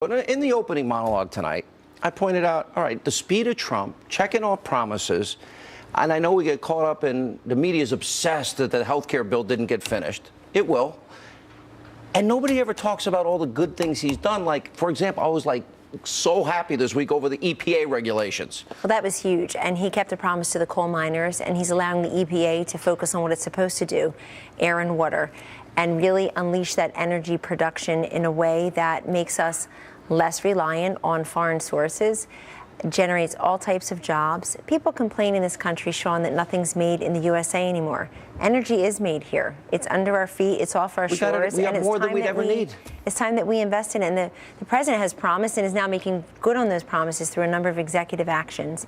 But in the opening monologue tonight, I pointed out, all right, the speed of Trump, checking off promises, and I know we get caught up in, the media's obsessed that the health care bill didn't get finished. It will. And nobody ever talks about all the good things he's done. Like, for example, I was like so happy this week over the EPA regulations. Well, that was huge. And he kept a promise to the coal miners, and he's allowing the EPA to focus on what it's supposed to do, air and water, and really unleash that energy production in a way that makes us less reliant on foreign sources, generates all types of jobs. People complain in this country, Sean, that nothing's made in the USA anymore. Energy is made here. It's under our feet. It's off our shores. We have more than we'd ever need. It's time that we invest in it. And the president has promised and is now making good on those promises through a number of executive actions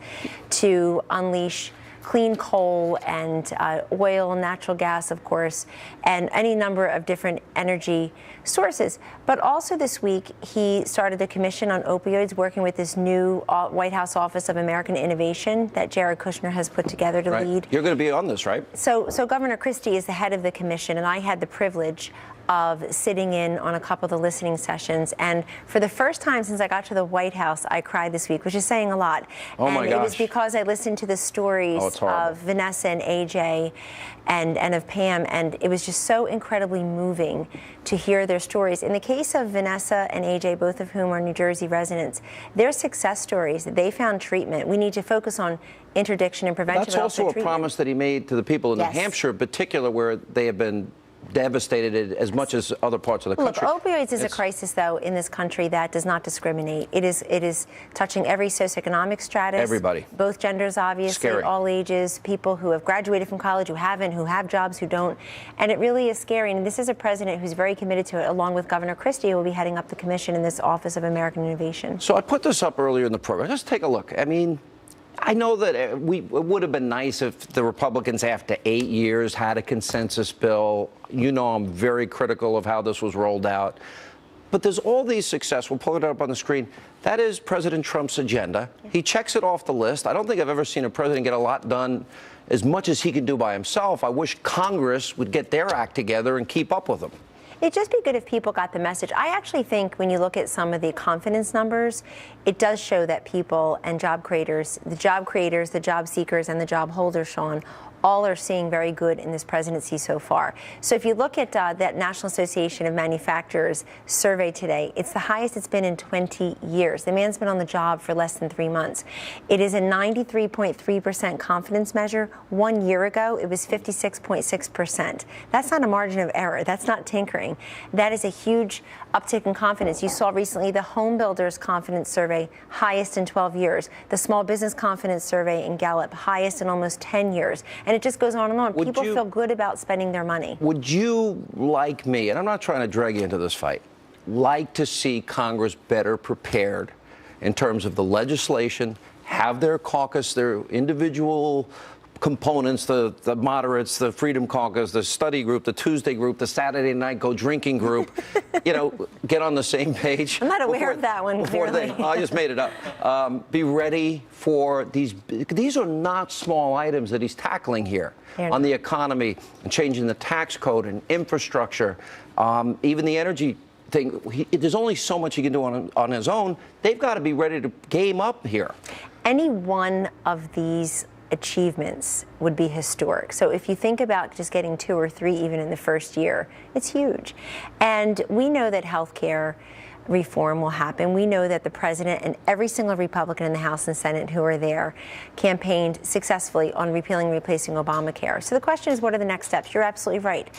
to unleash clean coal and oil, natural gas, of course, and any number of different energy sources. But also this week, he started a commission on opioids, working with this new White House Office of American Innovation that Jared Kushner has put together to lead. You're going to be on this, right? So Governor Christie is the head of the commission, and I had the privilege of sitting in on a couple of the listening sessions. And for the first time since I got to the White House, I cried this week, which is saying a lot. Oh my gosh. It was because I listened to the stories of Vanessa and AJ and of Pam, and it was just so incredibly moving to hear their stories. In the case of Vanessa and AJ, both of whom are New Jersey residents, their success stories, they found treatment. We need to focus on interdiction and prevention. That's also a promise that he made to the people in New Hampshire in particular, where they have been devastated as much as other parts of the country. Look, opioids is a crisis, though, in this country that does not discriminate. It is touching every socioeconomic stratus. Everybody. Both genders, obviously. Scary. All ages, people who have graduated from college, who haven't, who have jobs, who don't. And it really is scary. And this is a president who's very committed to it, along with Governor Christie, who will be heading up the commission in this Office of American Innovation. So I put this up earlier in the program. Just take a look. I mean, I know that it would have been nice if the Republicans, after 8 years, had a consensus bill. You know, I'm very critical of how this was rolled out. But there's all these success. We'll pull it up on the screen. That is President Trump's agenda. He checks it off the list. I don't think I've ever seen a president get a lot done as much as he can do by himself. I wish Congress would get their act together and keep up with him. It'd just be good if people got the message. I actually think when you look at some of the confidence numbers, it does show that people and job creators, the job seekers, and the job holders, Sean, all are seeing very good in this presidency so far. So if you look at that National Association of Manufacturers survey today, it's the highest it's been in 20 years. The man's been on the job for less than 3 months. It is a 93.3% confidence measure. 1 year ago, it was 56.6%. That's not a margin of error. That's not tinkering. That is a huge uptick in confidence. You saw recently the Home Builders Confidence Survey, highest in 12 years. The Small Business Confidence Survey in Gallup, highest in almost 10 years. And it just goes on and on. People feel good about spending their money. Would you, like me, and I'm not trying to drag you into this fight, like to see Congress better prepared in terms of the legislation, have their caucus, their individual components, the moderates, the Freedom Caucus, the study group, the Tuesday group, the Saturday night go drinking group, you know, get on the same page? I'm not aware of that one. I just made it up. Be ready for these. These are not small items that he's tackling here on the economy and changing the tax code and infrastructure, even the energy thing. There's only so much he can do on his own. They've got to be ready to game up here. Any one of these achievements would be historic. So if you think about just getting 2 or 3 even in the first year, it's huge. And we know that healthcare reform will happen. We know that the president and every single Republican in the House and Senate who are there campaigned successfully on repealing and replacing Obamacare. So the question is, what are the next steps? You're absolutely right.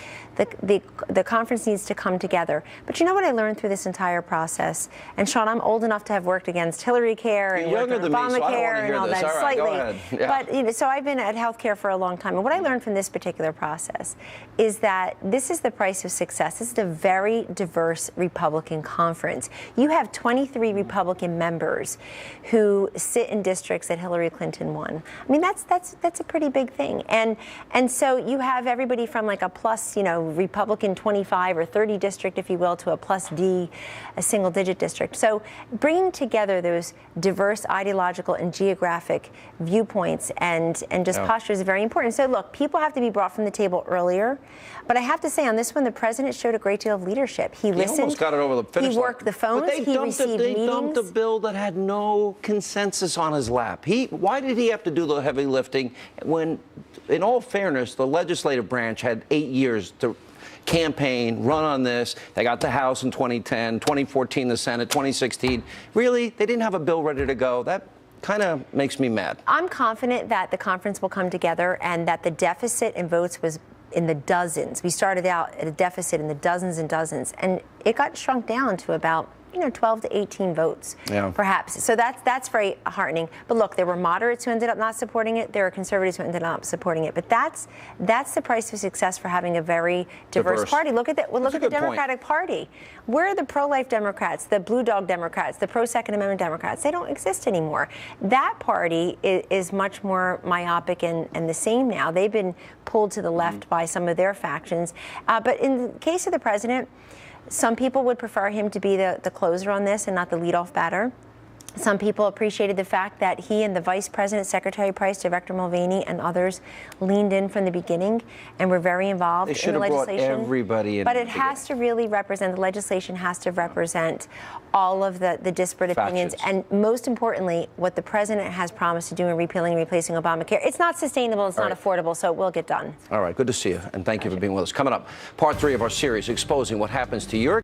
The conference needs to come together. But you know what I learned through this entire process? And Sean, I'm old enough to have worked against Hillary Care and Obamacare and all that slightly. But you know, so I've been at healthcare for a long time. And what I learned from this particular process is that this is the price of success. This is a very diverse Republican conference. You have 23 Republican members who sit in districts that Hillary Clinton won. I mean, that's a pretty big thing. And so you have everybody from like a plus, you know, Republican 25 or 30 district, if you will, to a plus D, a single digit district. So bringing together those diverse ideological and geographic viewpoints and just postures is very important. So look, people have to be brought from the table earlier. But I have to say, on this one, the president showed a great deal of leadership. He listened. Almost got it over the finish line. He worked the phones, he received they dumped a meetings. bill that had no consensus on his lap. Why did he have to do the heavy lifting when, in all fairness, the legislative branch had 8 years to campaign, run on this. They got the House in 2010, 2014 the Senate, 2016. Really, they didn't have a bill ready to go. That kind of makes me mad. I'm confident that the conference will come together and that the deficit in votes was in the dozens. We started out at a deficit in the dozens and dozens, and it got shrunk down to about 12 to 18 votes, perhaps. So that's very heartening. But look, there were moderates who ended up not supporting it. There are conservatives who ended up supporting it. But that's the price of success for having a very diverse party. Look at the Democratic Party. Where are the pro-life Democrats, the blue dog Democrats, the pro-Second Amendment Democrats? They don't exist anymore. That party is much more myopic and the same now. They've been pulled to the left by some of their factions. But in the case of the president, some people would prefer him to be the closer on this and not the leadoff batter. Some people appreciated the fact that he and the Vice President, Secretary Price, Director Mulvaney, and others leaned in from the beginning and were very involved in the legislation. Brought everybody in. But it has to really represent, the legislation has to represent all of the disparate opinions. And most importantly, what the president has promised to do in repealing and replacing Obamacare. It's not sustainable, it's not affordable, so it will get done. All right, good to see you, and thank you for being with us. Coming up, part 3 of our series, exposing what happens to your